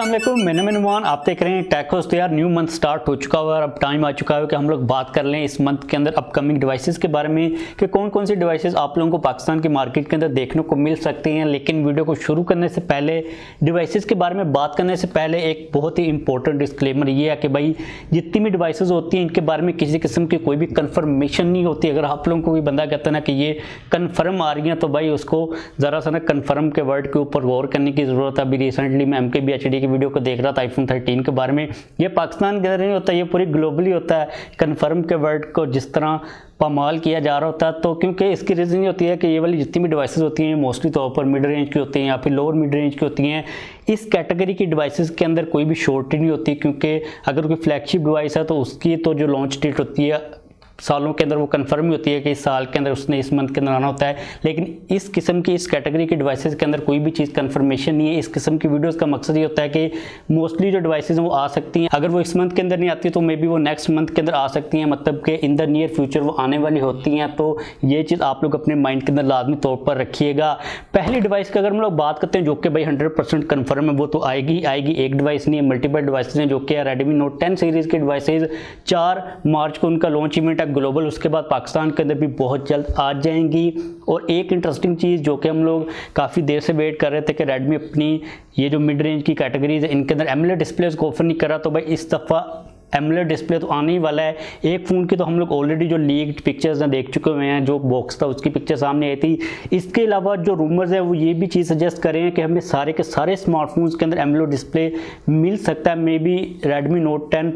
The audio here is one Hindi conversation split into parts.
अस्सलाम वालेकुम, मैं नुमान, आप देख रहे हैं TechHoz। तो यार न्यू मंथ स्टार्ट हो चुका हुआ है और अब टाइम आ चुका है कि हम लोग बात कर लें इस मंथ के अंदर अपकमिंग डिवाइसेस के बारे में कि कौन कौन सी डिवाइसेस आप लोगों को पाकिस्तान की मार्केट के अंदर देखने को मिल सकती हैं। लेकिन वीडियो को शुरू करने से पहले, डिवाइसेस के बारे में बात करने से पहले एक बहुत ही इंपॉर्टेंट डिस्क्लेमर ये है कि भाई जितनी भी डिवाइसेस होती हैं इनके बारे में किसी किस्म की कोई भी कन्फर्मेशन नहीं होती। अगर आप लोगों को कोई बंदा कहता है ना कि ये कन्फर्म आ रही है तो भाई उसको ज़रा सा ना कन्फर्म के वर्ड के ऊपर गौर करने की ज़रूरत है। अभी रिसेंटली मैं MKBHD की वीडियो को देख रहा था iPhone 13 के बारे में। ये पाकिस्तान के अंदर नहीं होता, ये पूरी ग्लोबली होता है। कन्फर्म के वर्ड को जिस तरह पामाल किया जा रहा होता है, तो क्योंकि इसकी रीज़न ये होती है कि ये वाली जितनी भी डिवाइसेस होती हैं मोस्टली तौर पर मिड रेंज की होती हैं या फिर लोअर मिड रेंज की होती हैं। इस कैटेगरी की डिवाइसेस के अंदर कोई भी शॉर्टेज नहीं होती, क्योंकि अगर कोई फ्लैगशिप डिवाइस है तो उसकी तो जो लॉन्च डेट होती है सालों के अंदर वो कंफर्म ही होती है कि इस साल के अंदर उसने इस मंथ के अंदर आना होता है। लेकिन इस किस्म की, इस कैटेगरी की डिवाइसेस के अंदर कोई भी चीज़ कंफर्मेशन नहीं है। इस किस्म की वीडियोस का मकसद ये होता है कि मोस्टली जो डिवाइसेस हैं वो आ सकती हैं। अगर वो इस मंथ के अंदर नहीं आती तो मे बी वो नेक्स्ट मंथ के अंदर आ सकती हैं, मतलब कि इन द नियर फ्यूचर वो आने वाली होती हैं। तो ये चीज़ आप लोग अपने माइंड के अंदर लाजमी तौर पर रखिएगा। पहली डिवाइस की अगर हम लोग बात करते हैं जो कि भाई 100% कन्फर्म है, वो तो आएगी आएगी। एक डिवाइस नहीं है, मल्टीपल डिवाइसेस हैं जो कि Redmi Note 10 सीरीज़ की डिवाइसेज 4 मार्च को उनका लॉन्च इवेंट है ग्लोबल, उसके बाद पाकिस्तान के अंदर भी बहुत जल्द आ जाएंगी। और एक इंटरेस्टिंग चीज़ जो कि हम लोग काफ़ी देर से वेट कर रहे थे कि रेडमी अपनी ये जो मिड रेंज की कैटेगरीज है इनके अंदर एमुलेट डिस्प्लेस को ऑफर नहीं करा, तो भाई इस दफ़ा एमुलेट डिस्प्ले तो आने ही वाला है। एक फ़ोन की तो हम लोग ऑलरेडी जो लीक्ड पिक्चर्स हैं देख चुके हुए हैं, जो बॉक्स था उसकी पिक्चर सामने आई थी। इसके अलावा जो रूमर्स है वो ये भी चीज़ सजेस्ट कर रहे हैं कि हमें सारे के सारे स्मार्टफोन्स के अंदर एमुलेट डिस्प्ले मिल सकता है। May be Redmi Note 10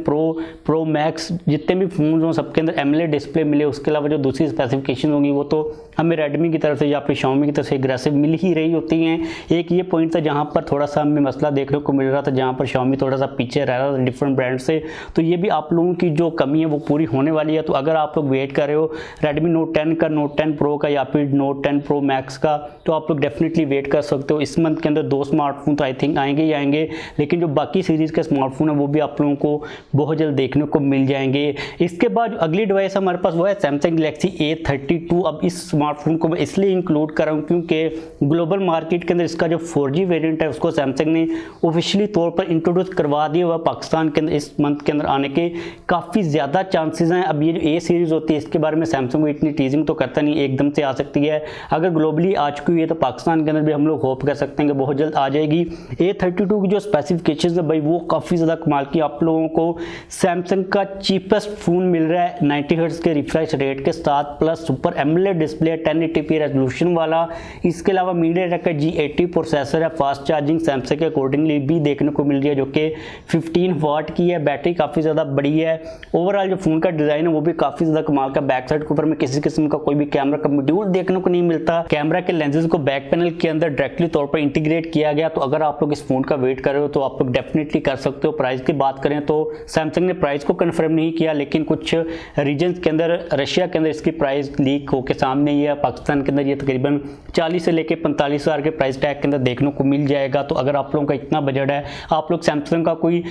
Pro Max जितने भी फ़ोन हों सबके अंदर एमुलेट डिस्प्ले मिले। उसके अलावा जो दूसरी स्पेसिफिकेशन होंगी वो तो हमें Redmi की तरफ से या फिर Xiaomi की तरफ से एग्रेसिव मिल ही रही होती हैं। एक ये पॉइंट था जहाँ पर थोड़ा सा हमें मसला देखने को मिल रहा था, जहाँ पर Xiaomi थोड़ा सा पीछे रह रहा था डिफरेंट ब्रांड से। तो ये भी आप लोगों की जो कमी है वो पूरी होने वाली है। तो अगर आप लोग वेट कर रहे हो Redmi Note 10 का, Note 10 Pro का या फिर Note 10 Pro Max का, तो आप लोग डेफिनेटली वेट कर सकते हो। इस मंथ के अंदर 2 स्मार्टफोन तो आई थिंक आएंगे ही आएंगे, लेकिन जो बाकी सीरीज़ के स्मार्टफोन है वो भी आप लोगों को बहुत जल्द देखने को मिल जाएंगे। इसके बाद अगली डिवाइस हमारे पास वो है Samsung Galaxy A32। अब इस स्मार्टफोन को मैं इसलिए इंक्लूड कर रहा हूँ क्योंकि ग्लोबल मार्केट के अंदर इसका जो 4G वेरिएंट है उसको सैमसंग ने ऑफिशियली तौर पर इंट्रोड्यूस करवा दिया हुआ। पाकिस्तान के अंदर इस मंथ के अंदर आने के काफ़ी ज़्यादा चांसेस हैं। अब ये जो A सीरीज़ होती है इसके बारे में सैमसंग इतनी टीजिंग तो करता नहीं, एकदम से आ सकती है। अगर ग्लोबली आ चुकी है तो पाकिस्तान के अंदर भी हम लोग होप कर सकते हैं कि बहुत जल्द आ जाएगी। A32 की जो स्पेसिफिकेशंस है भाई वो काफ़ी ज़्यादा कमाल की। आप लोगों को सैमसंग का चीपेस्ट फ़ोन मिल रहा है 90 हर्ट्ज़ के रिफ्रेश रेट के साथ, plus super AMOLED display 1080p resolution वाला। इसके अलावा मीडियाटेक का G80 प्रोसेसर है, फास्ट चार्जिंग सैमसंग के अकॉर्डिंगली भी देखने को मिल रही है जो कि 15 वाट की है। बैटरी काफ़ी ज़्यादा बड़ी है। ओवरऑल जो फ़ोन का डिज़ाइन है वो भी काफ़ी ज़्यादा कमाल का। बैक साइड के ऊपर में किसी किस्म का कोई भी कैमरा का मॉड्यूल देखने को नहीं मिलता। कैमरा के लेंसेज को बैक पैनल के अंदर डायरेक्टली तौर पर इंटीग्रेट किया गया। तो अगर आप लोग इस फ़ोन का वेट कर रहे हो तो आप लोग डेफिनेटली कर सकते हो। प्राइस की बात करें तो सैमसंग ने प्राइस को कन्फर्म नहीं किया, लेकिन कुछ रीजन्स के अंदर, रशिया के अंदर इसकी प्राइस लीक होकर सामने ही है। पाकिस्तान के अंदर ये तकरीबन 40 से लेकर 45 हज़ार के प्राइस टैग के अंदर देखने को मिल जाएगा। तो अगर आप लोगों का इतना बजट है, आप लोग सैमसंग का कोई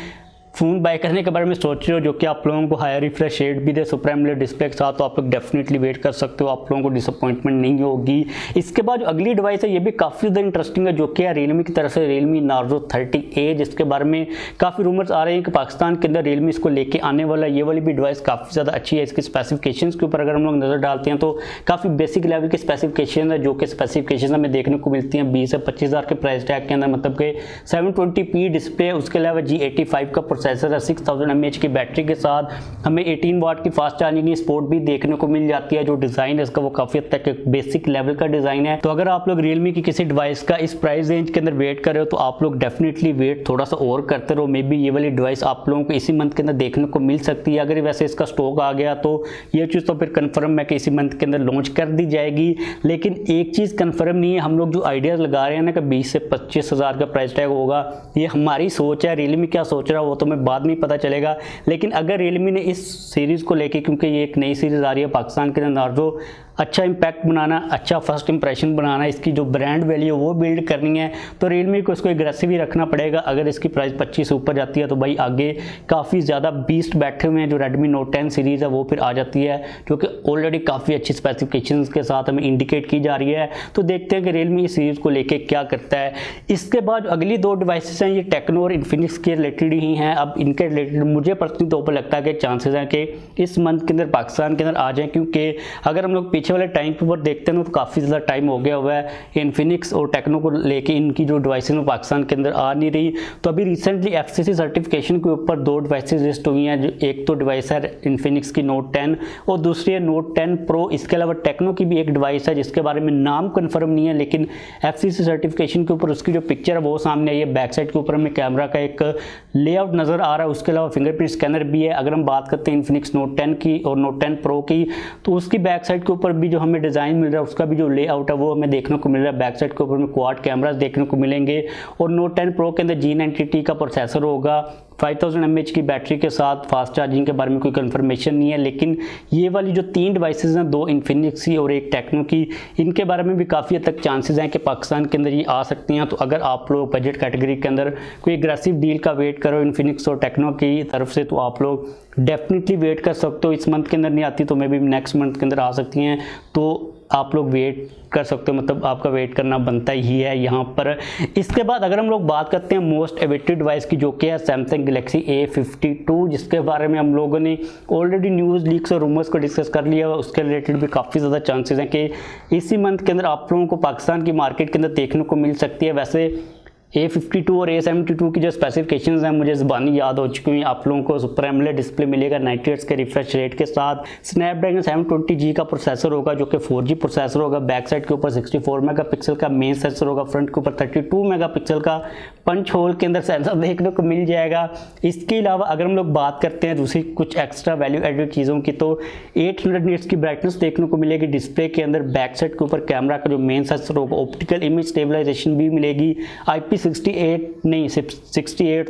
फ़ोन बाय करने के बारे में सोच रहे हो जो कि आप लोगों को हायर रिफ्रेश रेट भी दे, सुपर एमुलेट डिस्प्ले के साथ, तो आप लोग डेफिनेटली वेट कर सकते हो। आप लोगों को डिसअपॉइंटमेंट नहीं होगी। इसके बाद जो अगली डिवाइस है ये भी काफ़ी ज़्यादा इंटरेस्टिंग है जो कि है Realme की तरफ से Realme Narzo 30a, जिसके बारे में काफ़ी रूमर्स आ रहे हैं कि पाकिस्तान के अंदर Realme इसको लेके आने वाला। ये वाली भी डिवाइस काफ़ी ज़्यादा अच्छी है। इसकी स्पेसिफिकेशंस के ऊपर अगर हम लोग नज़र डालते हैं तो काफ़ी बेसिक लेवल की स्पेसिफिकेशन है, जो कि स्पेसिफिकेशन हमें देखने को मिलती हैं 20 से 25 हज़ार के प्राइस टैग के अंदर, मतलब कि 720p डिस्प्ले। उसके अलावा G85 का प्रोसेसर है, 6000 mAh की बैटरी के साथ हमें 18 वाट की फास्ट चार्जिंग की सपोर्ट भी देखने को मिल जाती है। जो डिज़ाइन है इसका वो काफ़ी हद तक एक बेसिक लेवल का डिज़ाइन है। तो अगर आप लोग Realme की किसी डिवाइस का इस प्राइस रेंज के अंदर वेट कर रहे हो तो आप लोग डेफिनेटली वेट थोड़ा सा और करते रहो। मे बी ये वाली डिवाइस आप लोगों को इसी मंथ के अंदर देखने को मिल सकती है। अगर वैसे इसका स्टॉक आ गया तो ये चीज़ तो फिर कन्फर्म है कि इसी मंथ के अंदर लॉन्च कर दी जाएगी। लेकिन एक चीज़ कन्फर्म नहीं है, हम लोग जो आइडियाज़ लगा रहे हैं ना कि 20 से 25 हज़ार का प्राइस टैग होगा, ये हमारी सोच है। Realme क्या सोच रहा है वो तो हमें बाद में पता चलेगा। लेकिन अगर Realme ने इस सीरीज़ को लेके, क्योंकि ये एक नई सीरीज़ आ रही है पाकिस्तान के अंदर Narzo, अच्छा इम्पैक्ट बनाना, अच्छा फर्स्ट इंप्रेशन बनाना, इसकी जो ब्रांड वैल्यू वो बिल्ड करनी है तो Realme को इसको एग्रेसिव ही रखना पड़ेगा। अगर इसकी प्राइस 25 से ऊपर जाती है तो भाई आगे काफ़ी ज़्यादा बीस्ट बैठे हुए हैं। जो Redmi Note 10 सीरीज़ है वो फिर आ जाती है, जो कि ऑलरेडी काफ़ी अच्छी स्पेसिफिकेशंस के साथ हमें इंडिकेट की जा रही है। तो देखते हैं कि Realme इस सीरीज़ को लेके क्या करता है। इसके बाद अगली दो डिवाइसेस हैं, ये टेक्नो और इन्फिनिक्स के रिलेटेड ही हैं। अब इनके रिलेटेड मुझे पर्सनली तौर पर लगता है कि चांसेस हैं कि इस मंथ के अंदर पाकिस्तान के अंदर आ जाएं, क्योंकि अगर हम लोग पीछे वाले टाइम के ऊपर देखते हैं तो काफ़ी ज़्यादा टाइम हो गया हुआ है इन्फिनिक्स और टेक्नो को लेके, इनकी जो डिवाइसेस में पाकिस्तान के अंदर आ नहीं रही। तो अभी रिसेंटली FCC सर्टिफिकेशन के ऊपर दो डिवाइसेस लिस्ट हुई हैं। एक तो डिवाइस है इन्फिनिक्स की Note 10 और दूसरी है Note 10 Pro। इसके अलावा टेक्नो की भी एक डिवाइस है जिसके बारे में नाम कन्फर्म नहीं है, लेकिन FCC सर्टिफिकेशन के ऊपर उसकी जो पिक्चर है वो सामने आई है। बैक साइड के ऊपर हमें कैमरा का एक लेआउट नज़र आ रहा है, उसके अलावा फिंगरप्रिंट स्कैनर भी है। अगर हम बात करते हैं इन्फिनिक्स Note 10 की और Note 10 Pro की, तो उसकी बैक साइड के ऊपर भी जो हमें डिज़ाइन मिल रहा है, उसका भी जो लेआउट है वो हमें देखने को मिल रहा है। बैक साइड के ऊपर में क्वाड कैमरास देखने को मिलेंगे और Note 10 Pro के अंदर G90T का प्रोसेसर होगा, 5000 mAh की बैटरी के साथ। फास्ट चार्जिंग के बारे में कोई कंफर्मेशन नहीं है, लेकिन ये वाली जो तीन डिवाइसेस हैं, दो इन्फिनिक्स की और एक टेक्नो की, इनके बारे में भी काफ़ी हद तक चांसेस हैं कि पाकिस्तान के अंदर ये आ सकती हैं। तो अगर आप लोग बजट कैटेगरी के अंदर कोई एग्रेसिव डील का वेट करो इन्फिनिक्स और टेक्नो की तरफ से, तो आप लोग डेफिनेटली वेट कर सकते हो। इस मंथ के अंदर नहीं आती तो मे भी नेक्स्ट मंथ के अंदर आ सकती हैं, तो आप लोग वेट कर सकते हो, मतलब आपका वेट करना बनता ही है यहाँ पर। इसके बाद अगर हम लोग बात करते हैं मोस्ट अवेटेड डिवाइस की, जो कि है सैमसंग गैलेक्सी A52, जिसके बारे में हम लोगों ने ऑलरेडी न्यूज़ लीक्स और रूमर्स को डिस्कस कर लिया। उसके रिलेटेड भी काफ़ी ज़्यादा चांसेस हैं कि इसी मंथ के अंदर आप लोगों को पाकिस्तान की मार्केट के अंदर देखने को मिल सकती है। वैसे A52 और A72 की जो स्पेसिफिकेशंस हैं मुझे ज़बानी याद हो चुकी हैं। आप लोगों को सुपर एमोलेड डिस्प्ले मिलेगा 90 हर्ट्ज के रिफ्रेश रेट के साथ। स्नैपड्रैगन 720G का प्रोसेसर होगा, जो कि 4G प्रोसेसर होगा। बैक साइड के ऊपर 64 मेगापिक्सल का मेन सेंसर होगा, फ्रंट के ऊपर 32 मेगापिक्सल का पंच होल के अंदर सेंसर देखने को मिल जाएगा। इसके अलावा अगर हम लोग बात करते हैं दूसरी कुछ एक्स्ट्रा वैल्यू एडेड चीज़ों की, तो 800 निट्स की ब्राइटनेस देखने को मिलेगी डिस्प्ले के अंदर। बैक साइड के ऊपर कैमरा का जो मेन सेंसर होगा, ऑप्टिकल इमेज स्टेबलाइजेशन भी मिलेगी। IP68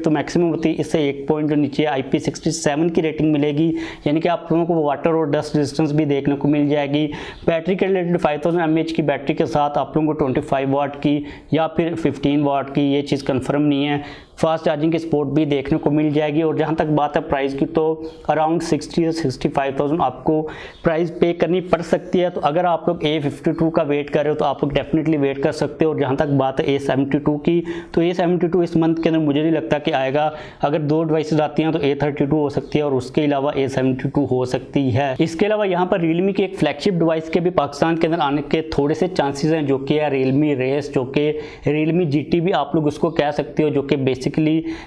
तो मैक्सिमम होती है, इससे एक पॉइंट जो नीचे IP67 की रेटिंग मिलेगी, यानी कि आप लोगों को वाटर और डस्ट रेजिस्टेंस भी देखने को मिल जाएगी। बैटरी के रिलेटेड 5000 mAh की बैटरी के साथ आप लोगों को 25 वाट की या फिर 15 वाट की, ये चीज़ कंफर्म नहीं है। फास्ट चार्जिंग की सपोर्ट भी देखने को मिल जाएगी। और जहाँ तक बात है प्राइस की, तो अराउंड 60 से 65,000 आपको प्राइस पे करनी पड़ सकती है। तो अगर आप लोग A52 का वेट कर रहे हो तो आप लोग डेफिनेटली वेट कर सकते हो। और जहाँ तक बात है A72 की, तो A72 इस मंथ के अंदर मुझे नहीं लगता कि आएगा। अगर दो डिवाइसेस आती हैं तो A32 हो सकती है और उसके अलावा A72 हो सकती है। इसके अलावा यहाँ पर Realme की एक फ्लैगशिप डिवाइस के भी पाकिस्तान के अंदर आने के थोड़े से चांसेस हैं, जो कि है Realme रेस, जो कि Realme GT भी आप लोग उसको कह सकते हो, जो कि बेसिकली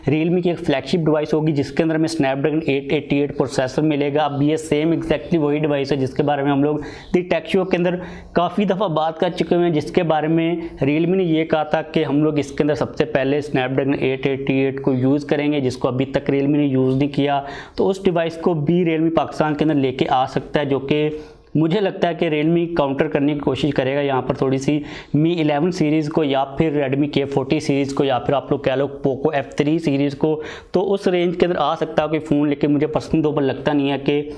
Realme की एक फ्लैगशिप डिवाइस होगी जिसके अंदर हमें स्नैपड्रैगन 888 प्रोसेसर मिलेगा। अब ये सेम एग्जैक्टली वही डिवाइस है जिसके बारे में हम लोग दी टेक शो के अंदर काफ़ी दफ़ा बात कर चुके हैं, जिसके बारे में Realme ने ये कहा था कि हम लोग इसके अंदर सबसे पहले स्नैपड्रैगन 888 को यूज़ करेंगे, जिसको अभी तक Realme ने यूज़ नहीं किया। तो उस डिवाइस को भी Realme पाकिस्तान के अंदर लेके आ सकता है, जो कि मुझे लगता है कि Realme काउंटर करने की कोशिश करेगा यहाँ पर थोड़ी सी Mi 11 सीरीज़ को, या फिर Redmi K40 सीरीज़ को, या फिर आप लोग कह लो Poco F3 सीरीज़ को। तो उस रेंज के अंदर आ सकता है कोई फ़ोन, लेकिन मुझे पर्सनल तौर पर लगता नहीं है कि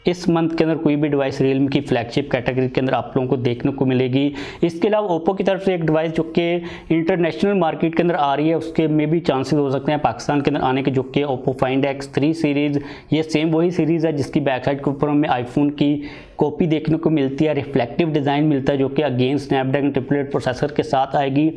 इस मंथ के अंदर कोई भी डिवाइस Realme की फ्लैगशिप कैटेगरी के अंदर आप लोगों को देखने को मिलेगी। इसके अलावा Oppo की तरफ से एक डिवाइस जो कि इंटरनेशनल मार्केट के अंदर आ रही है, उसके में भी चांसेस हो सकते हैं पाकिस्तान के अंदर आने के, जो कि Oppo Find X3 सीरीज़। ये सेम वही सीरीज़ है जिसकी बैक साइड के ऊपर हमें आईफोन की कॉपी देखने को मिलती है, रिफ्लेक्टिव डिज़ाइन मिलता है, जो कि अगेन स्नैपड्रैगन 888 प्रोसेसर के साथ आएगी।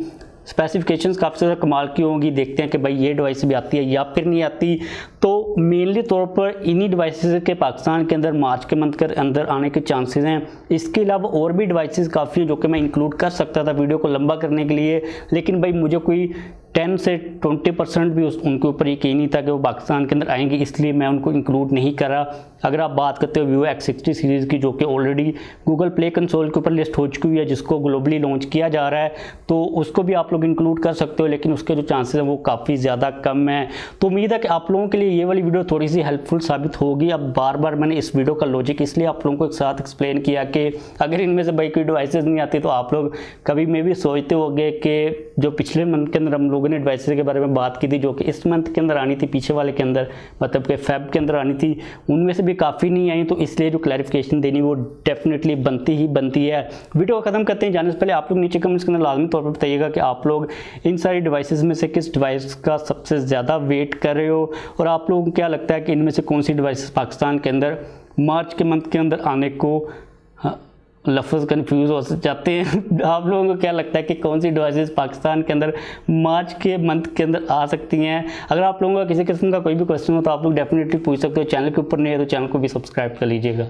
स्पेसिफिकेशंस काफ़ी ज़्यादा कमाल की होंगी। देखते हैं कि भाई ये डिवाइस भी आती है या फिर नहीं आती। तो मेनली तौर पर इन्हीं डिवाइसेस के पाकिस्तान के अंदर मार्च के मंथ के अंदर आने के चांसेस हैं। इसके अलावा और भी डिवाइसेस काफ़ी हैं जो कि मैं इंक्लूड कर सकता था वीडियो को लंबा करने के लिए, लेकिन भाई मुझे कोई 10 से 20% भी उनके ऊपर यकीन नहीं था कि वो पाकिस्तान के अंदर आएंगे, इसलिए मैं उनको इंक्लूड नहीं करा। अगर आप बात करते हो Vivo X60 सीरीज़ की, जो कि ऑलरेडी गूगल प्ले कंसोल के ऊपर लिस्ट हो चुकी हुई है, जिसको ग्लोबली लॉन्च किया जा रहा है, तो उसको भी आप लोग इंक्लूड कर सकते हो, लेकिन उसके जो चांसेस हैं वो काफ़ी ज़्यादा कम है। तो उम्मीद है कि आप लोगों के लिए ये वाली वीडियो थोड़ी सी हेल्पफुल साबित होगी। अब बार बार मैंने इस वीडियो का लॉजिक इसलिए आप लोगों को एक साथ एक्सप्लेन किया कि अगर इनमें से भाई कोई डिवाइसेस नहीं आती तो आप लोग कभी में भी सोचते होंगे कि जो पिछले मंथ के अंदर हम लोगों लोगों ने डिवाइसेस के बारे में बात की थी जो कि इस मंथ के अंदर आनी थी, पीछे वाले के अंदर मतलब कि फेब के अंदर आनी थी, उनमें से भी काफ़ी नहीं आई। तो इसलिए जो क्लैरिफिकेशन देनी वो डेफिनेटली बनती है। वीडियो को खत्म करते हैं जाने से पहले आप लोग नीचे कमेंट्स के अंदर लाजमी तौर पर बताइएगा कि आप लोग इन सारी डिवाइसेस में से किस डिवाइस का सबसे ज़्यादा वेट कर रहे हो, और आप लोगों को क्या लगता है कि इनमें से कौन सी डिवाइसेस पाकिस्तान के अंदर मार्च के मंथ के अंदर आने को लफ्ज़ कंफ्यूज हो जाते हैं। आप लोगों को क्या लगता है कि कौन सी डिवाइसेस पाकिस्तान के अंदर मार्च के मंथ के अंदर आ सकती हैं? अगर आप लोगों का किसी किस्म का कोई भी क्वेश्चन हो तो आप लोग डेफिनेटली पूछ सकते हो। चैनल के ऊपर नहीं है तो चैनल को भी सब्सक्राइब कर लीजिएगा।